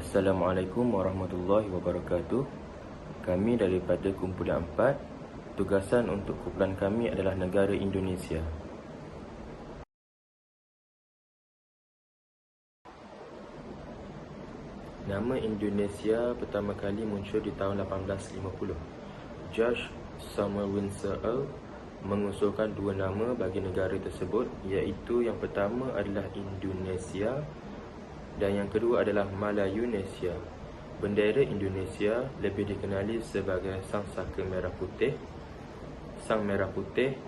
Assalamualaikum warahmatullahi wabarakatuh. Kami daripada kumpulan 4. Tugasan untuk kumpulan kami adalah negara Indonesia. Nama Indonesia pertama kali muncul di tahun 1850. George Samuel Winsor Earl mengusulkan dua nama bagi negara tersebut, iaitu yang pertama adalah Indonesia dan yang kedua adalah Malayunesia. Bendera Indonesia lebih dikenali sebagai Sang Saka Merah Putih, Sang Merah Putih,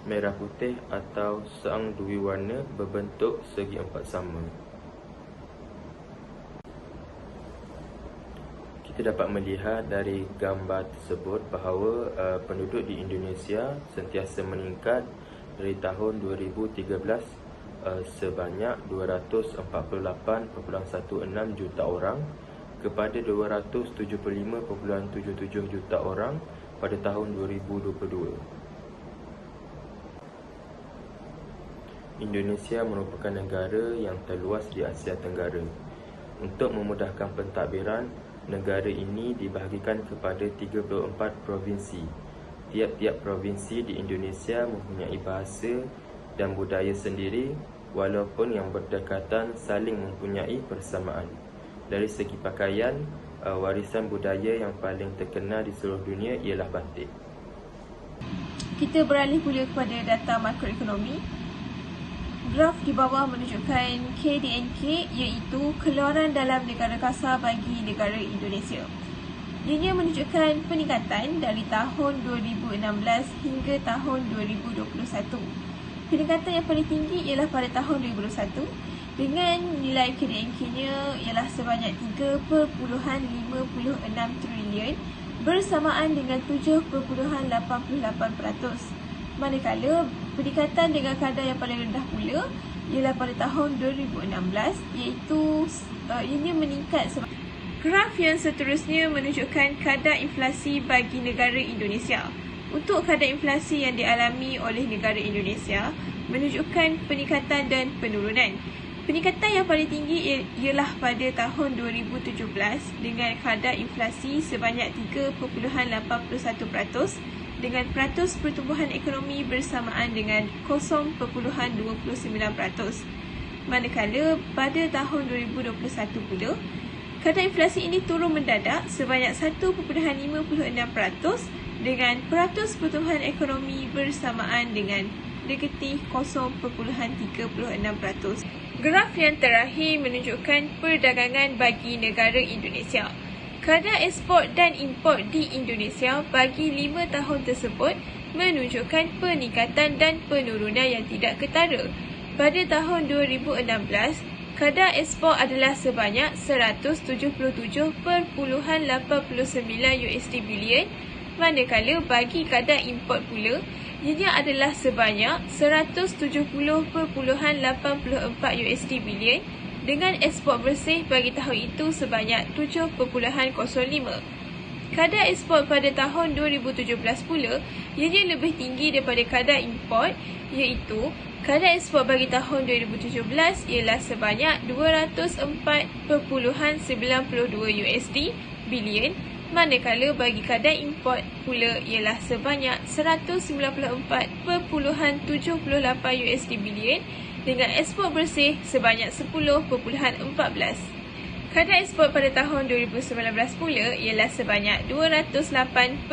Merah Putih atau Sang Dwi Warna berbentuk segi empat sama. Kita dapat melihat dari gambar tersebut bahawa penduduk di Indonesia sentiasa meningkat dari tahun 2013 sebanyak 248.16 juta orang kepada 275.77 juta orang pada tahun 2022. Indonesia merupakan negara yang terluas di Asia Tenggara. Untuk memudahkan pentadbiran, negara ini dibahagikan kepada 34 provinsi. Tiap-tiap provinsi di Indonesia mempunyai bahasa dan budaya sendiri, walaupun yang berdekatan saling mempunyai persamaan. Dari segi pakaian, warisan budaya yang paling terkenal di seluruh dunia ialah batik. Kita beralih pula kepada data makroekonomi. Graf di bawah menunjukkan KDNK, iaitu keluaran dalam negara kasar bagi negara Indonesia. Ianya menunjukkan peningkatan dari tahun 2016 hingga tahun 2021. Peningkatan yang paling tinggi ialah pada tahun 2021 dengan nilai KDNK-nya ialah sebanyak 3.56 trilion bersamaan dengan 7.88%. Manakala peningkatan dengan kadar yang paling rendah pula ialah pada tahun 2016, iaitu ini meningkat. Graf yang seterusnya menunjukkan kadar inflasi bagi negara Indonesia. Untuk kadar inflasi yang dialami oleh negara Indonesia menunjukkan peningkatan dan penurunan. Peningkatan yang paling tinggi ialah pada tahun 2017 dengan kadar inflasi sebanyak 3.81% dengan peratus pertumbuhan ekonomi bersamaan dengan 0.29%. Manakala pada tahun 2021 pula, kadar inflasi ini turun mendadak sebanyak 1.56% dengan peratus pertumbuhan ekonomi bersamaan dengan negatif 0.36%. Graf yang terakhir menunjukkan perdagangan bagi negara Indonesia. Kadar ekspor dan import di Indonesia bagi 5 tahun tersebut menunjukkan peningkatan dan penurunan yang tidak ketara. Pada tahun 2016, kadar ekspor adalah sebanyak 177.89 USD bilion, manakala bagi kadar import pula, ianya adalah sebanyak 170.84 USD bilion dengan ekspor bersih bagi tahun itu sebanyak 7.05. Kadar ekspor pada tahun 2017 pula ianya lebih tinggi daripada kadar import, iaitu kadar ekspor bagi tahun 2017 ialah sebanyak 204.92 USD bilion, manakala bagi kadar import pula ialah sebanyak 194.78 USD bilion dengan ekspor bersih sebanyak 10.14. Kadar ekspor pada tahun 2019 pula ialah sebanyak 208.06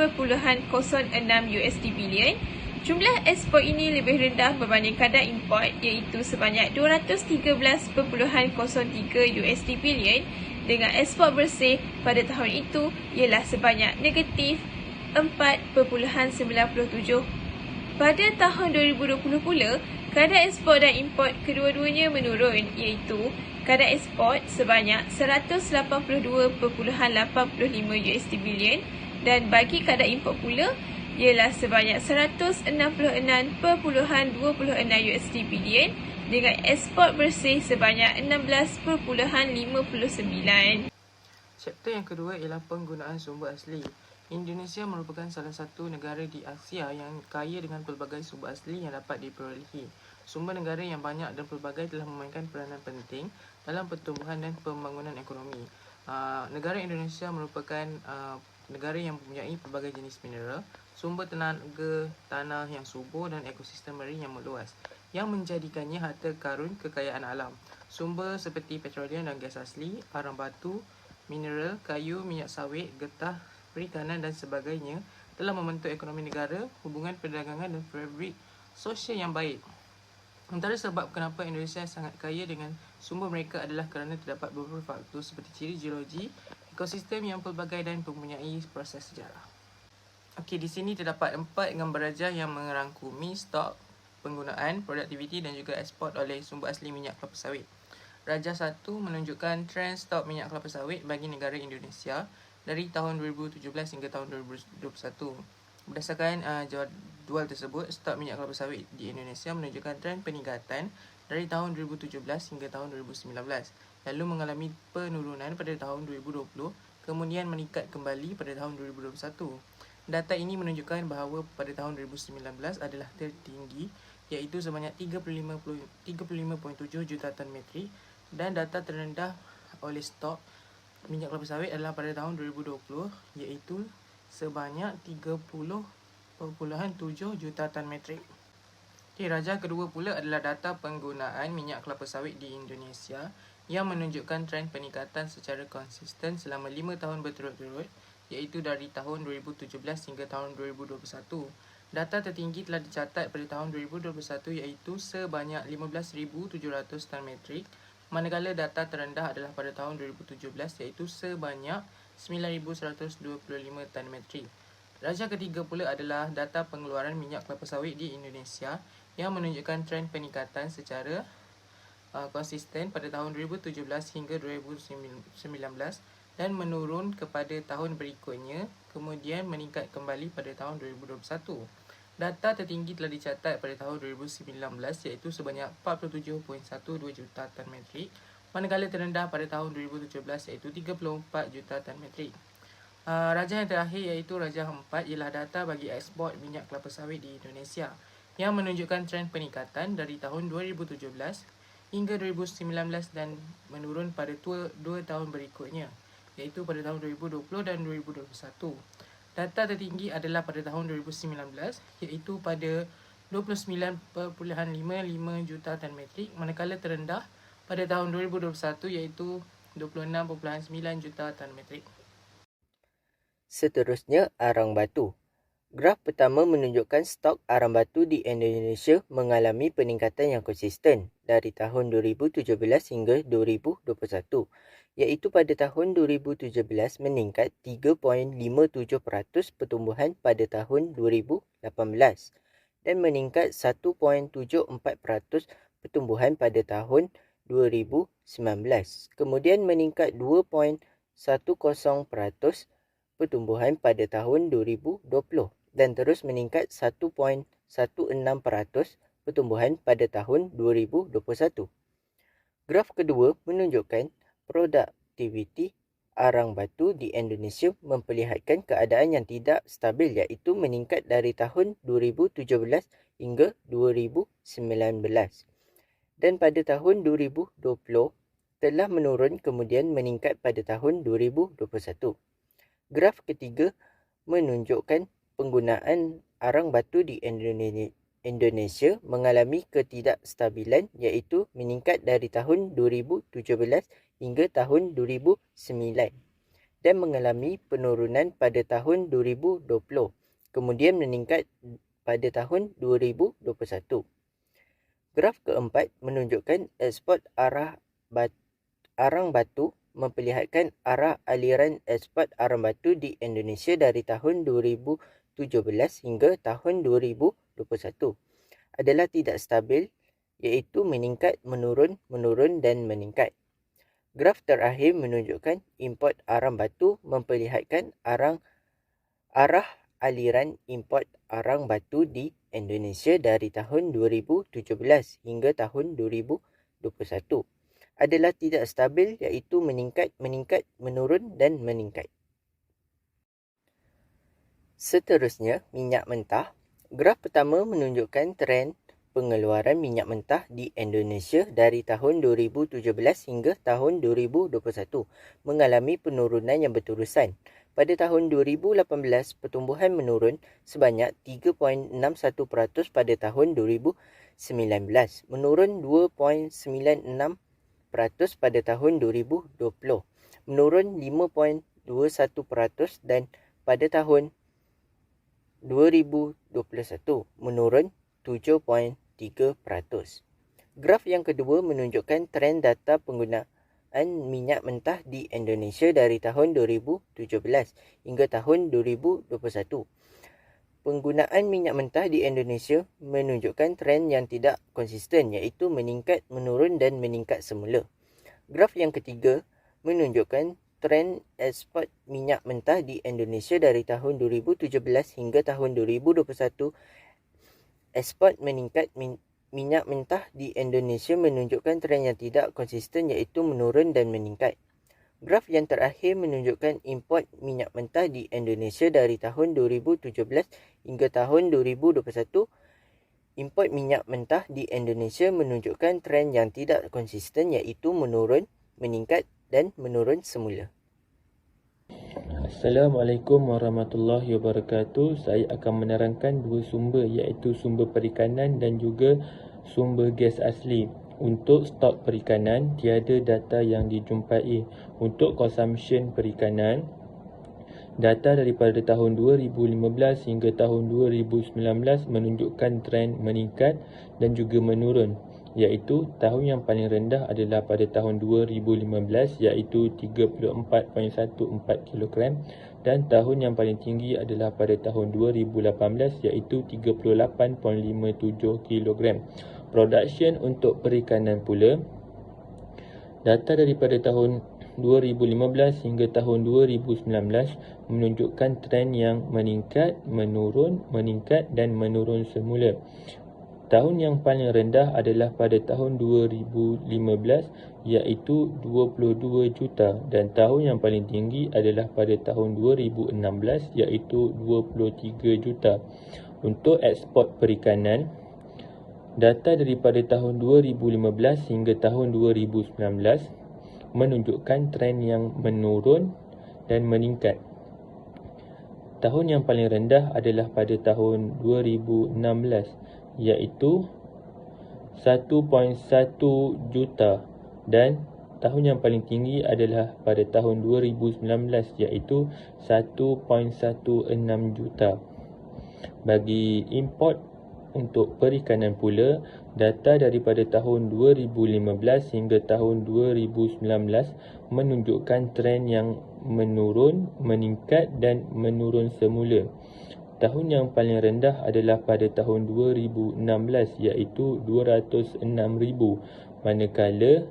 USD bilion. Jumlah ekspor ini lebih rendah berbanding kadar import, iaitu sebanyak 213.03 USD bilion dengan ekspor bersih pada tahun itu ialah sebanyak negatif 4.97. Pada tahun 2020 pula, kadar ekspor dan import kedua-duanya menurun, iaitu kadar ekspor sebanyak 182.85 USD bilion dan bagi kadar import pula ialah sebanyak 166.26 USD bilion dengan ekspor bersih sebanyak 16.59. Chapter yang kedua ialah penggunaan sumber asli. Indonesia merupakan salah satu negara di Asia yang kaya dengan pelbagai sumber asli yang dapat diperolehi. Sumber negara yang banyak dan pelbagai telah memainkan peranan penting dalam pertumbuhan dan pembangunan ekonomi. Negara Indonesia merupakan negara yang mempunyai pelbagai jenis mineral, sumber tenaga tanah yang subur dan ekosistem marin yang meluas, yang menjadikannya harta karun kekayaan alam. Sumber seperti petroleum dan gas asli, arang batu, mineral, kayu, minyak sawit, getah, perikanan dan sebagainya telah membentuk ekonomi negara, hubungan perdagangan dan fabrik sosial yang baik. Antara sebab kenapa Indonesia sangat kaya dengan sumber mereka adalah kerana terdapat beberapa faktor seperti ciri geologi, ekosistem yang pelbagai dan mempunyai proses sejarah. Okey, di sini terdapat 4 gambar rajah yang merangkumi stok, penggunaan, produktiviti dan juga ekspor oleh sumber asli minyak kelapa sawit. Rajah 1 menunjukkan trend stok minyak kelapa sawit bagi negara Indonesia dari tahun 2017 hingga tahun 2021. Berdasarkan jadual tersebut, stok minyak kelapa sawit di Indonesia menunjukkan trend peningkatan dari tahun 2017 hingga tahun 2019, lalu mengalami penurunan pada tahun 2020, kemudian meningkat kembali pada tahun 2021. Data ini menunjukkan bahawa pada tahun 2019 adalah tertinggi, iaitu sebanyak 35.7 juta tan metrik, dan data terendah oleh stok minyak kelapa sawit adalah pada tahun 2020, iaitu sebanyak 30.7 juta tan metrik. Okay, rajah kedua pula adalah data penggunaan minyak kelapa sawit di Indonesia yang menunjukkan trend peningkatan secara konsisten selama 5 tahun berturut-turut, iaitu dari tahun 2017 hingga tahun 2021. Data tertinggi telah dicatat pada tahun 2021 iaitu sebanyak 15.700 tan metrik, manakala data terendah adalah pada tahun 2017 iaitu sebanyak 9.125 tan metrik. Rajah ketiga pula adalah data pengeluaran minyak kelapa sawit di Indonesia yang menunjukkan trend peningkatan secara konsisten pada tahun 2017 hingga 2019 dan menurun kepada tahun berikutnya, kemudian meningkat kembali pada tahun 2021. Data tertinggi telah dicatat pada tahun 2019 iaitu sebanyak 47.12 juta tan metrik, manakala terendah pada tahun 2017 iaitu 34 juta tan metrik. Rajah yang terakhir iaitu rajah 4 ialah data bagi ekspor minyak kelapa sawit di Indonesia yang menunjukkan trend peningkatan dari tahun 2017 hingga 2019 dan menurun pada 2 tahun berikutnya, iaitu pada tahun 2020 dan 2021. Data tertinggi adalah pada tahun 2019 iaitu pada 29.55 juta tan metrik, manakala terendah pada tahun 2021 iaitu 26.9 juta tan metrik. Seterusnya, arang batu. Graf pertama menunjukkan stok arang batu di Indonesia mengalami peningkatan yang konsisten dari tahun 2017 hingga 2021, iaitu pada tahun 2017 meningkat 3.57% pertumbuhan pada tahun 2018 dan meningkat 1.74% pertumbuhan pada tahun 2019, kemudian meningkat 2.10% pertumbuhan pada tahun 2020 dan terus meningkat 1.16% pertumbuhan pada tahun 2021. Graf kedua menunjukkan produktiviti arang batu di Indonesia memperlihatkan keadaan yang tidak stabil, iaitu meningkat dari tahun 2017 hingga 2019 dan pada tahun 2020 telah menurun kemudian meningkat pada tahun 2021. Graf ketiga menunjukkan penggunaan arang batu di Indonesia mengalami ketidakstabilan, iaitu meningkat dari tahun 2017 hingga tahun 2009 dan mengalami penurunan pada tahun 2020, kemudian meningkat pada tahun 2021. Graf keempat menunjukkan ekspor arang batu memperlihatkan arah aliran ekspor arang batu di Indonesia dari tahun 2017 hingga tahun 2021 adalah tidak stabil, iaitu meningkat, menurun, menurun dan meningkat. Graf terakhir menunjukkan import arang batu memperlihatkan arah aliran import arang batu di Indonesia dari tahun 2017 hingga tahun 2021 adalah tidak stabil, iaitu meningkat, meningkat, menurun dan meningkat. Seterusnya, minyak mentah. Graf pertama menunjukkan trend pengeluaran minyak mentah di Indonesia dari tahun 2017 hingga tahun 2021 mengalami penurunan yang berterusan. Pada tahun 2018, pertumbuhan menurun sebanyak 3.61% pada tahun 2019, menurun 2.96% pada tahun 2020, menurun 5.21% dan pada tahun 2021 menurun 7.3%. Graf yang kedua menunjukkan trend data penggunaan minyak mentah di Indonesia dari tahun 2017 hingga tahun 2021. Penggunaan minyak mentah di Indonesia menunjukkan trend yang tidak konsisten, iaitu meningkat, menurun dan meningkat semula. Graf yang ketiga menunjukkan trend ekspor minyak mentah di Indonesia dari tahun 2017 hingga tahun 2021. Ekspor meningkat minyak mentah di Indonesia menunjukkan trend yang tidak konsisten, iaitu menurun dan meningkat. Graf yang terakhir menunjukkan import minyak mentah di Indonesia dari tahun 2017 hingga tahun 2021. Import minyak mentah di Indonesia menunjukkan trend yang tidak konsisten, iaitu menurun, meningkat dan menurun semula. Assalamualaikum warahmatullahi wabarakatuh. Saya akan menerangkan dua sumber, iaitu sumber perikanan dan juga sumber gas asli. Untuk stok perikanan, tiada data yang dijumpai. Untuk consumption perikanan, data daripada tahun 2015 hingga tahun 2019 menunjukkan trend meningkat dan juga menurun, iaitu tahun yang paling rendah adalah pada tahun 2015 iaitu 34.14 kg dan tahun yang paling tinggi adalah pada tahun 2018 iaitu 38.57 kg. Production untuk perikanan pula, data daripada tahun 2015 hingga tahun 2019 menunjukkan trend yang meningkat, menurun, meningkat dan menurun semula. Tahun yang paling rendah adalah pada tahun 2015 iaitu 22 juta dan tahun yang paling tinggi adalah pada tahun 2016 iaitu 23 juta. Untuk ekspor perikanan, data daripada tahun 2015 hingga tahun 2019 menunjukkan trend yang menurun dan meningkat. Tahun yang paling rendah adalah pada tahun 2016 iaitu 1.1 juta dan tahun yang paling tinggi adalah pada tahun 2019 iaitu 1.16 juta. Bagi import untuk perikanan pula, data daripada tahun 2015 hingga tahun 2019 menunjukkan trend yang menurun, meningkat dan menurun semula. Tahun yang paling rendah adalah pada tahun 2016 iaitu 206,000, manakala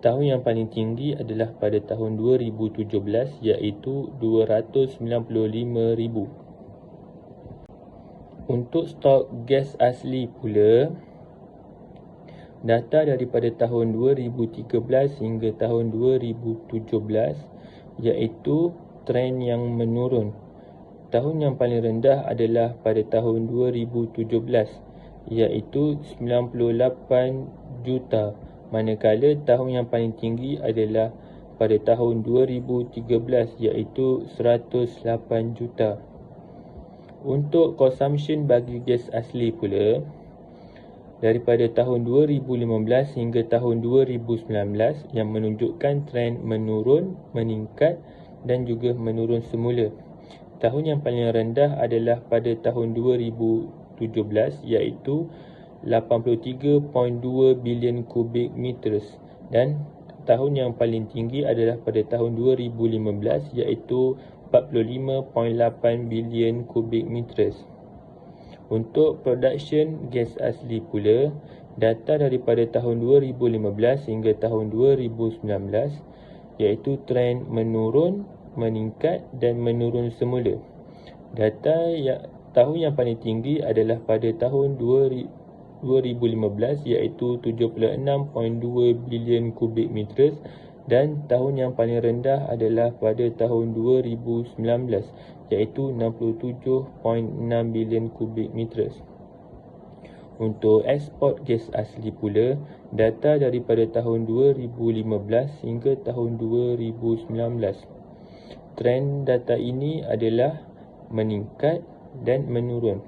tahun yang paling tinggi adalah pada tahun 2017 iaitu 295,000. Untuk stok gas asli pula, data daripada tahun 2013 hingga tahun 2017 iaitu trend yang menurun. Tahun yang paling rendah adalah pada tahun 2017 iaitu 98 juta, manakala tahun yang paling tinggi adalah pada tahun 2013 iaitu 108 juta. Untuk consumption bagi gas asli pula, daripada tahun 2015 hingga tahun 2019 yang menunjukkan trend menurun, meningkat dan juga menurun semula. Tahun yang paling rendah adalah pada tahun 2017 iaitu 83.2 bilion kubik meters dan tahun yang paling tinggi adalah pada tahun 2015 iaitu 45.8 bilion kubik meters. Untuk production gas asli pula, data daripada tahun 2015 hingga tahun 2019 iaitu trend menurun, meningkat dan menurun semula. Tahun yang paling tinggi adalah pada tahun 2015 iaitu 76.2 bilion kubik meters dan tahun yang paling rendah adalah pada tahun 2019 iaitu 67.6 bilion kubik meters. Untuk ekspor gas asli pula, data daripada tahun 2015 hingga tahun 2019. Trend data ini adalah meningkat dan menurun.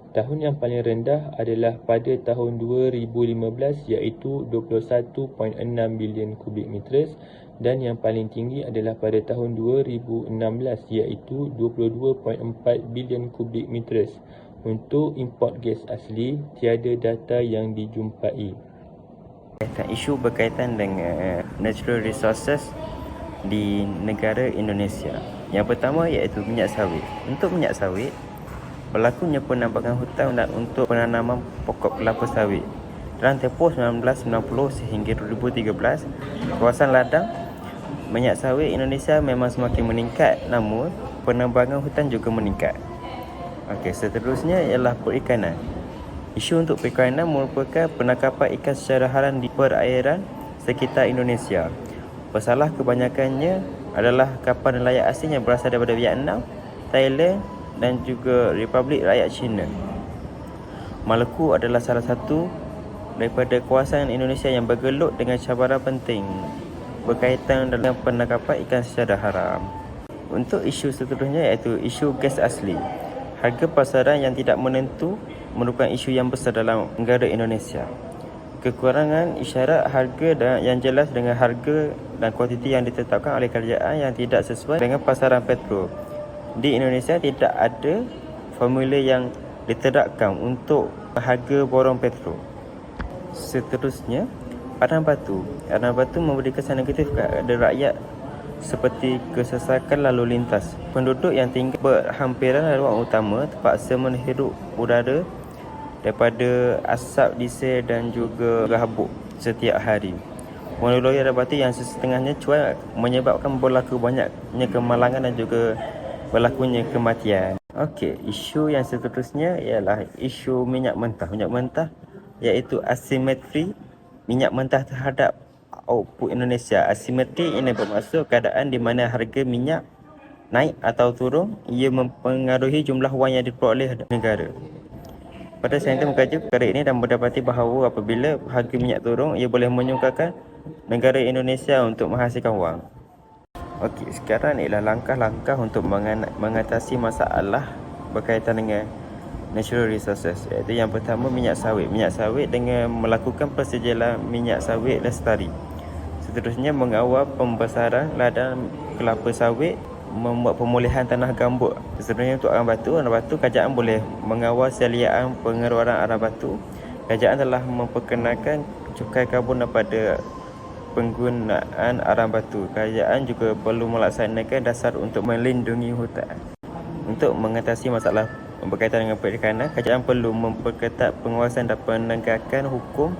Tahun yang paling rendah adalah pada tahun 2015 iaitu 21.6 bilion kubik meters dan yang paling tinggi adalah pada tahun 2016 iaitu 22.4 bilion kubik meters. Untuk import gas asli, tiada data yang dijumpai. Isu berkaitan dengan natural resources di negara Indonesia. Yang pertama iaitu minyak sawit. Untuk minyak sawit, berlakunya penambangan hutan dan untuk penanaman pokok kelapa sawit. Dalam tempoh 1990 sehingga 2013, kawasan ladang minyak sawit Indonesia memang semakin meningkat, namun penambangan hutan juga meningkat. Okey, seterusnya ialah perikanan. Isu untuk perikanan merupakan penangkapan ikan secara haram di perairan sekitar Indonesia. Pesalah kebanyakannya adalah kapal nelayan asing yang berasal daripada Vietnam, Thailand dan juga Republik Rakyat China. Maluku adalah salah satu daripada kawasan Indonesia yang bergelut dengan cabaran penting berkaitan dengan penangkapan ikan secara haram. Untuk isu seterusnya iaitu isu gas asli. Harga pasaran yang tidak menentu merupakan isu yang besar dalam negara Indonesia. Kekurangan isyarat harga yang jelas dengan harga dan kuantiti yang ditetapkan oleh kerajaan yang tidak sesuai dengan pasaran petrol. Di Indonesia tidak ada formula yang diterapkan untuk harga borong petrol. Seterusnya, padang batu. Padang batu memberi kesan negatif kepada rakyat seperti kesesakan lalu lintas. Penduduk yang tinggal berhampiran ruang utama terpaksa menghirup udara daripada asap diesel dan juga habuk setiap hari. Teknologi padang batu yang setengahnya cuai menyebabkan berlaku banyaknya kemalangan dan juga berlakunya kematian. Okey, isu yang seterusnya ialah isu minyak mentah. Minyak mentah iaitu asimetri minyak mentah terhadap output Indonesia. Asimetri ini bermaksud keadaan di mana harga minyak naik atau turun, ia mempengaruhi jumlah wang yang diperoleh negara. Pada saintis mengkaji perkara ini dan mendapati bahawa apabila harga minyak turun, ia boleh menyukarkan negara Indonesia untuk menghasilkan wang. Okey, sekarang ialah langkah-langkah untuk mengatasi masalah berkaitan dengan natural resources, iaitu yang pertama minyak sawit. Minyak sawit dengan melakukan persejalan minyak sawit lestari. Seterusnya mengawal pembesaran ladang kelapa sawit, membuat pemulihan tanah gambut. Seterusnya untuk arang batu, kerajaan boleh mengawal seliaan pengeluaran arang batu. Kerajaan telah memperkenalkan cukai karbon daripada penggunaan arang batu. Kerajaan juga perlu melaksanakan dasar untuk melindungi hutan. Untuk mengatasi masalah berkaitan dengan perikanan, kerajaan perlu memperketat pengawasan dan penegakan hukum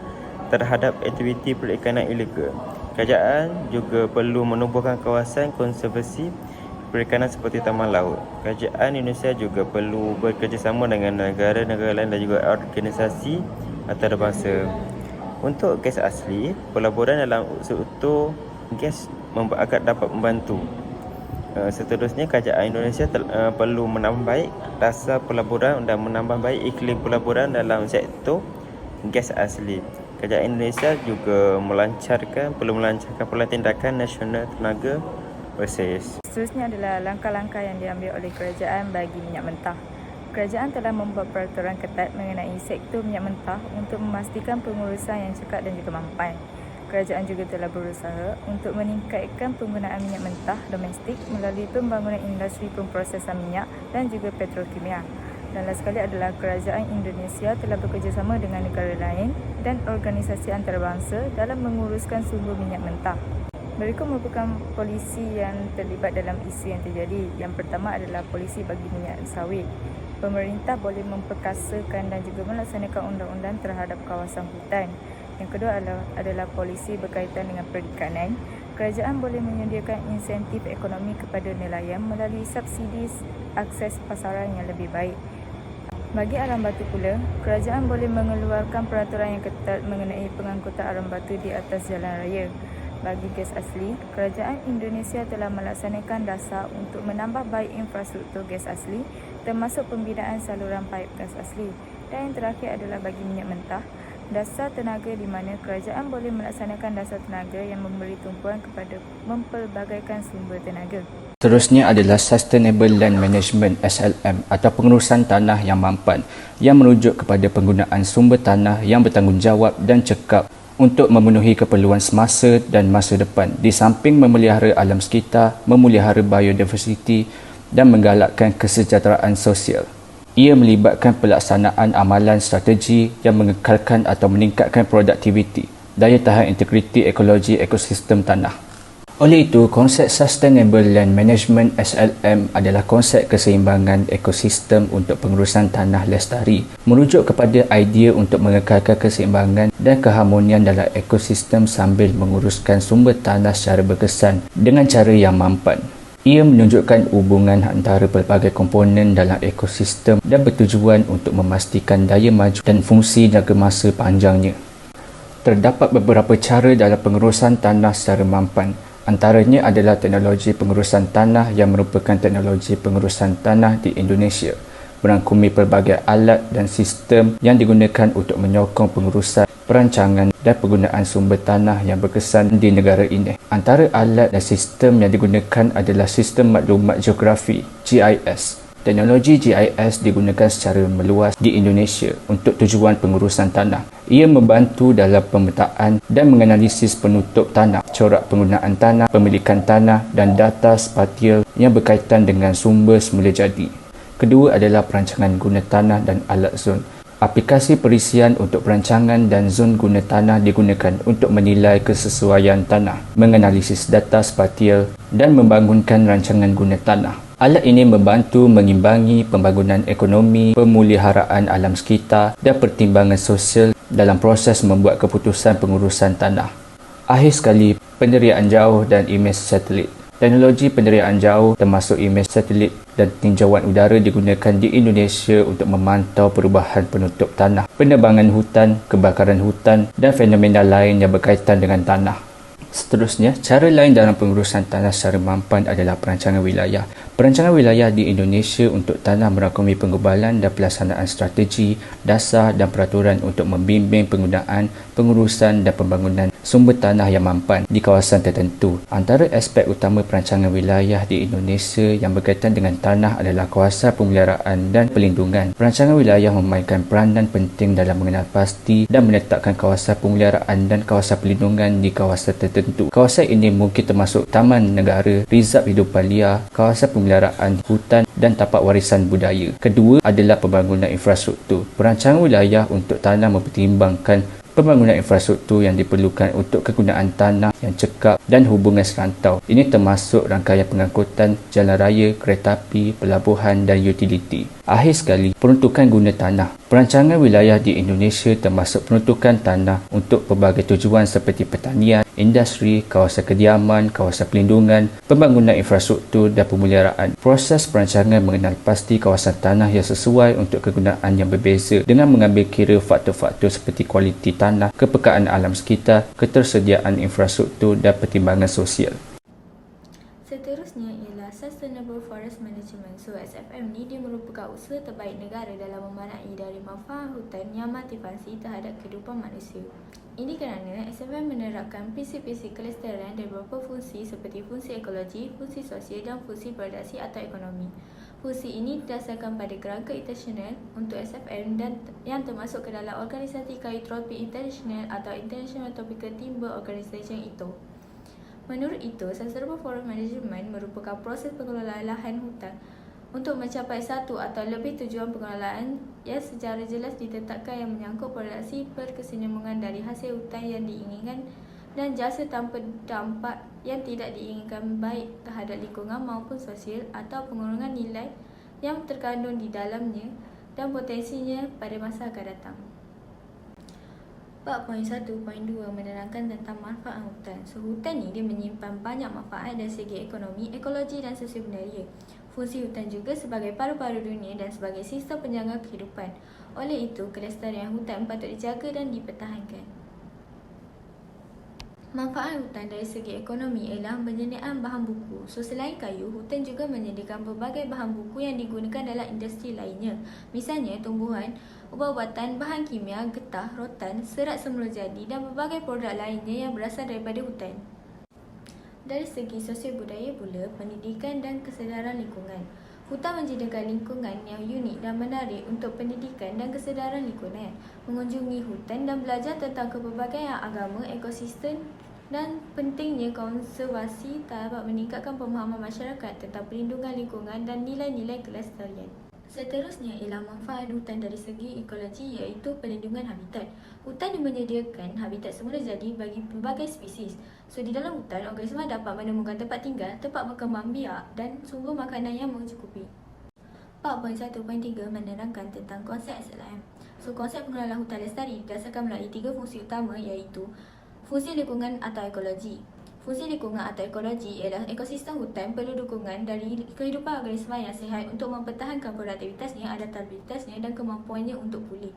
terhadap aktiviti perikanan ilegal. Kerajaan juga perlu menubuhkan kawasan konservasi perikanan seperti taman laut. Kerajaan Indonesia juga perlu bekerjasama dengan negara-negara lain dan juga organisasi antarabangsa. Untuk gas asli, pelaburan dalam seutuh gas akan dapat membantu. Seterusnya, kerajaan Indonesia perlu menambah baik dasar pelaburan dan menambah baik iklim pelaburan dalam sektor gas asli. Kerajaan Indonesia juga perlu melancarkan tindakan nasional tenaga bersih. Seterusnya adalah langkah-langkah yang diambil oleh kerajaan bagi minyak mentah. Kerajaan telah membuat peraturan ketat mengenai sektor minyak mentah untuk memastikan pengurusan yang cekap dan juga mampan. Kerajaan juga telah berusaha untuk meningkatkan penggunaan minyak mentah domestik melalui pembangunan industri pemprosesan minyak dan juga petrokimia. Dan last sekali adalah kerajaan Indonesia telah bekerjasama dengan negara lain dan organisasi antarabangsa dalam menguruskan sumber minyak mentah. Mereka merupakan polisi yang terlibat dalam isu yang terjadi. Yang pertama adalah polisi bagi minyak sawit. Pemerintah boleh memperkasakan dan juga melaksanakan undang-undang terhadap kawasan hutan. Yang kedua adalah polisi berkaitan dengan perikanan. Kerajaan boleh menyediakan insentif ekonomi kepada nelayan melalui subsidi akses pasaran yang lebih baik. Bagi arang batu pula, kerajaan boleh mengeluarkan peraturan yang ketat mengenai pengangkutan arang batu di atas jalan raya. Bagi gas asli, kerajaan Indonesia telah melaksanakan dasar untuk menambah baik infrastruktur gas asli termasuk pembinaan saluran paip gas asli. Dan yang terakhir adalah bagi minyak mentah, dasar tenaga di mana kerajaan boleh melaksanakan dasar tenaga yang memberi tumpuan kepada mempelbagaikan sumber tenaga. Seterusnya adalah Sustainable Land Management SLM atau pengurusan tanah yang mampan yang merujuk kepada penggunaan sumber tanah yang bertanggungjawab dan cekap untuk memenuhi keperluan semasa dan masa depan di samping memelihara alam sekitar, memelihara biodiversiti dan menggalakkan kesejahteraan sosial. Ia melibatkan pelaksanaan amalan strategi yang mengekalkan atau meningkatkan produktiviti, daya tahan integriti ekologi ekosistem tanah. Oleh itu, konsep Sustainable Land Management SLM adalah konsep keseimbangan ekosistem untuk pengurusan tanah lestari, merujuk kepada idea untuk mengekalkan keseimbangan dan keharmonian dalam ekosistem sambil menguruskan sumber tanah secara berkesan dengan cara yang mampan. Ia menunjukkan hubungan antara pelbagai komponen dalam ekosistem dan bertujuan untuk memastikan daya maju dan fungsi jangka masa panjangnya. Terdapat beberapa cara dalam pengurusan tanah secara mampan. Antaranya adalah teknologi pengurusan tanah yang merupakan teknologi pengurusan tanah di Indonesia, merangkumi pelbagai alat dan sistem yang digunakan untuk menyokong pengurusan, perancangan dan penggunaan sumber tanah yang berkesan di negara ini. Antara alat dan sistem yang digunakan adalah Sistem Maklumat Geografi (GIS). Teknologi GIS digunakan secara meluas di Indonesia untuk tujuan pengurusan tanah. Ia membantu dalam pemetaan dan menganalisis penutup tanah, corak penggunaan tanah, pemilikan tanah dan data spatial yang berkaitan dengan sumber semula jadi. Kedua adalah perancangan guna tanah dan alat zon. Aplikasi perisian untuk perancangan dan zon guna tanah digunakan untuk menilai kesesuaian tanah, menganalisis data spatial dan membangunkan rancangan guna tanah. Alat ini membantu mengimbangi pembangunan ekonomi, pemeliharaan alam sekitar dan pertimbangan sosial dalam proses membuat keputusan pengurusan tanah. Akhir sekali, penderiaan jauh dan imej satelit. Teknologi penderiaan jauh termasuk imej satelit dan tinjauan udara digunakan di Indonesia untuk memantau perubahan penutup tanah, penebangan hutan, kebakaran hutan dan fenomena lain yang berkaitan dengan tanah. Seterusnya, cara lain dalam pengurusan tanah secara mampan adalah perancangan wilayah. Perancangan wilayah di Indonesia untuk tanah merangkumi pengubalan dan pelaksanaan strategi, dasar dan peraturan untuk membimbing penggunaan, pengurusan dan pembangunan sumber tanah yang mampan di kawasan tertentu. Antara aspek utama perancangan wilayah di Indonesia yang berkaitan dengan tanah adalah kawasan pemeliharaan dan pelindungan. Perancangan wilayah memainkan peranan penting dalam mengenal pasti dan menetapkan kawasan pemeliharaan dan kawasan pelindungan di kawasan tertentu. Kawasan ini mungkin termasuk taman negara, rizab hidupan liar, kawasan pemeliharaan hutan dan tapak warisan budaya. Kedua adalah pembangunan infrastruktur. Perancangan wilayah untuk tanah mempertimbangkan pembangunan infrastruktur yang diperlukan untuk kegunaan tanah yang cekap dan hubungan serantau. Ini termasuk rangkaian pengangkutan, jalan raya, kereta api, pelabuhan dan utiliti. Akhir sekali, peruntukan guna tanah. Perancangan wilayah di Indonesia termasuk peruntukan tanah untuk pelbagai tujuan seperti pertanian, industri, kawasan kediaman, kawasan pelindungan, pembangunan infrastruktur dan pemeliharaan. Proses perancangan mengenal pasti kawasan tanah yang sesuai untuk kegunaan yang berbeza dengan mengambil kira faktor-faktor seperti kualiti tanah, kepekaan alam sekitar, ketersediaan infrastruktur dan pertimbangan sosial. Seterusnya ialah Sustainable Forest Management. So SFM ni dia merupakan usaha terbaik negara dalam memanai dari manfaat hutan yang multifungsi terhadap kehidupan manusia. Ini kerana SFM menerapkan prinsip-prinsip kelestarian dari beberapa fungsi seperti fungsi ekologi, fungsi sosial dan fungsi produksi atau ekonomi. Fungsi ini didasarkan pada kerangka internasional untuk SFM dan yang termasuk ke dalam Organisasi Kayu Tropik International atau International Tropical Timber Organization (ITO). Menurut itu, Sustainable Forest Management merupakan proses pengelolaan lahan hutan untuk mencapai satu atau lebih tujuan pengelolaan yang secara jelas ditetapkan yang menyangkut produksi berkesinambungan dari hasil hutan yang diinginkan dan jasa tanpa dampak yang tidak diinginkan baik terhadap lingkungan maupun sosial atau pengurangan nilai yang terkandung di dalamnya dan potensinya pada masa akan datang. Bab poin 1.2 menerangkan tentang manfaat hutan. So, hutan ni dia menyimpan banyak manfaat dari segi ekonomi, ekologi dan sosial budaya. Fungsi hutan juga sebagai paru-paru dunia dan sebagai sistem penjaga kehidupan. Oleh itu, kelestarian hutan patut dijaga dan dipertahankan. Manfaat hutan dari segi ekonomi ialah penyediaan bahan buku. So, selain kayu, hutan juga menyediakan pelbagai bahan buku yang digunakan dalam industri lainnya. Misalnya, tumbuhan, ubat-ubatan, bahan kimia, getah, rotan, serat semula jadi dan pelbagai produk lainnya yang berasal daripada hutan. Dari segi sosial budaya pula, pendidikan dan kesedaran lingkungan. Hutan menyediakan lingkungan yang unik dan menarik untuk pendidikan dan kesedaran lingkungan. Mengunjungi hutan dan belajar tentang kepelbagaian agama, ekosistem dan pentingnya konservasi dapat meningkatkan pemahaman masyarakat tentang perlindungan lingkungan dan nilai-nilai kelestarian. Seterusnya ialah manfaat hutan dari segi ekologi iaitu perlindungan habitat. Hutan menyediakan habitat semula jadi bagi pelbagai spesies. So, di dalam hutan, organisma dapat menemukan tempat tinggal, tempat berkembang biak dan sumber makanan yang mencukupi. 4.1.3 menerangkan tentang konsep SLM. So, konsep pengelolaan hutan lestari didasarkan melalui 3 fungsi utama iaitu fungsi lingkungan atau ekologi. Fungsi lingkungan atau ekologi ialah ekosistem hutan perlu dukungan dari kehidupan organisma yang sihat untuk mempertahankan produktivitasnya, adaptabilitasnya dan kemampuannya untuk pulih.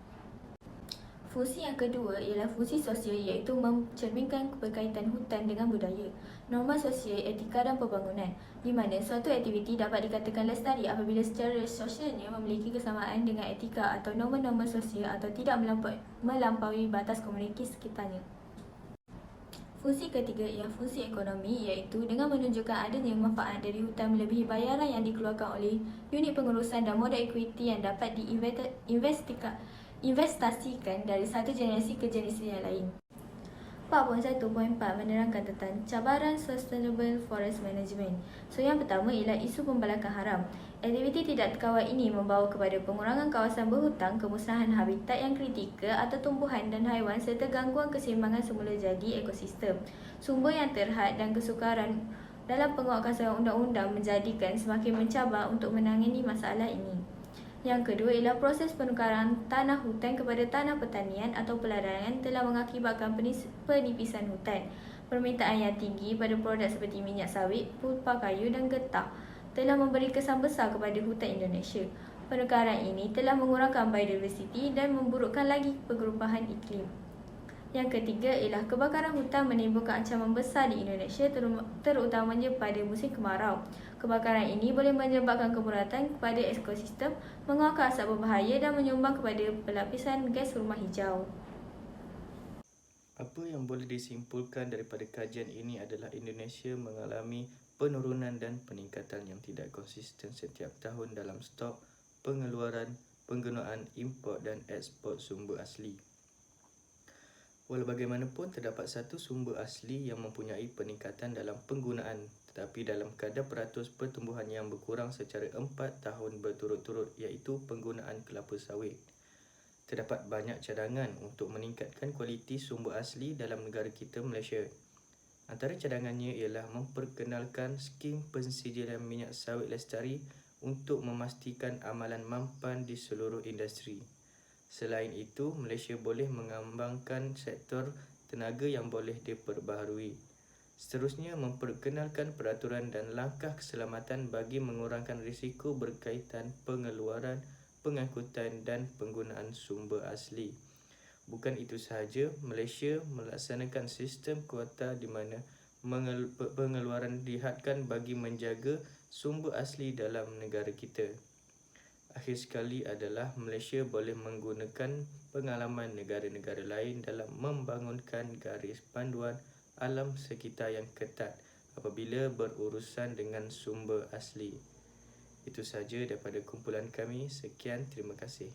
Fungsi yang kedua ialah fungsi sosial iaitu mencerminkan berkaitan hutan dengan budaya, norma sosial, etika dan pembangunan, di mana suatu aktiviti dapat dikatakan lestari apabila secara sosialnya memiliki kesamaan dengan etika atau norma-norma sosial atau tidak melampaui batas komuniti sekitarnya. Fungsi ketiga ialah fungsi ekonomi iaitu dengan menunjukkan adanya manfaat dari hutan melebihi bayaran yang dikeluarkan oleh unit pengurusan dan modal equity yang dapat diinvestasikan dari satu generasi ke generasi yang lain. 4.1.4 menerangkan tentang cabaran Sustainable Forest Management. So, yang pertama ialah isu pembalakan haram. Aktiviti tidak terkawal ini membawa kepada pengurangan kawasan berhutang, kemusnahan habitat yang kritikal atau tumbuhan dan haiwan serta gangguan keseimbangan semula jadi ekosistem. Sumber yang terhad dan kesukaran dalam penguatkuasaan undang-undang menjadikan semakin mencabar untuk menangani masalah ini. Yang kedua ialah proses penukaran tanah hutan kepada tanah pertanian atau peladangan telah mengakibatkan penipisan hutan. Permintaan yang tinggi pada produk seperti minyak sawit, pulpa kayu dan getah telah memberi kesan besar kepada hutan Indonesia. Penukaran ini telah mengurangkan biodiversiti dan memburukkan lagi perubahan iklim. Yang ketiga ialah kebakaran hutan menimbulkan ancaman besar di Indonesia terutamanya pada musim kemarau. Kebakaran ini boleh menyebabkan kemuratan kepada ekosistem, mengeluarkan asap berbahaya dan menyumbang kepada pelapisan gas rumah hijau. Apa yang boleh disimpulkan daripada kajian ini adalah Indonesia mengalami penurunan dan peningkatan yang tidak konsisten setiap tahun dalam stok, pengeluaran, penggunaan, import dan ekspor sumber asli. Walau bagaimanapun, terdapat satu sumber asli yang mempunyai peningkatan dalam penggunaan, tetapi dalam kadar peratus pertumbuhan yang berkurang secara 4 tahun berturut-turut iaitu penggunaan kelapa sawit. Terdapat banyak cadangan untuk meningkatkan kualiti sumber asli dalam negara kita Malaysia. Antara cadangannya ialah memperkenalkan skim pensijilan minyak sawit lestari untuk memastikan amalan mampan di seluruh industri. Selain itu, Malaysia boleh mengembangkan sektor tenaga yang boleh diperbaharui. Seterusnya, memperkenalkan peraturan dan langkah keselamatan bagi mengurangkan risiko berkaitan pengeluaran, pengangkutan dan penggunaan sumber asli. Bukan itu sahaja, Malaysia melaksanakan sistem kuota di mana pengeluaran dihadkan bagi menjaga sumber asli dalam negara kita. Akhir sekali adalah Malaysia boleh menggunakan pengalaman negara-negara lain dalam membangunkan garis panduan alam sekitar yang ketat apabila berurusan dengan sumber asli. Itu sahaja daripada kumpulan kami. Sekian, terima kasih.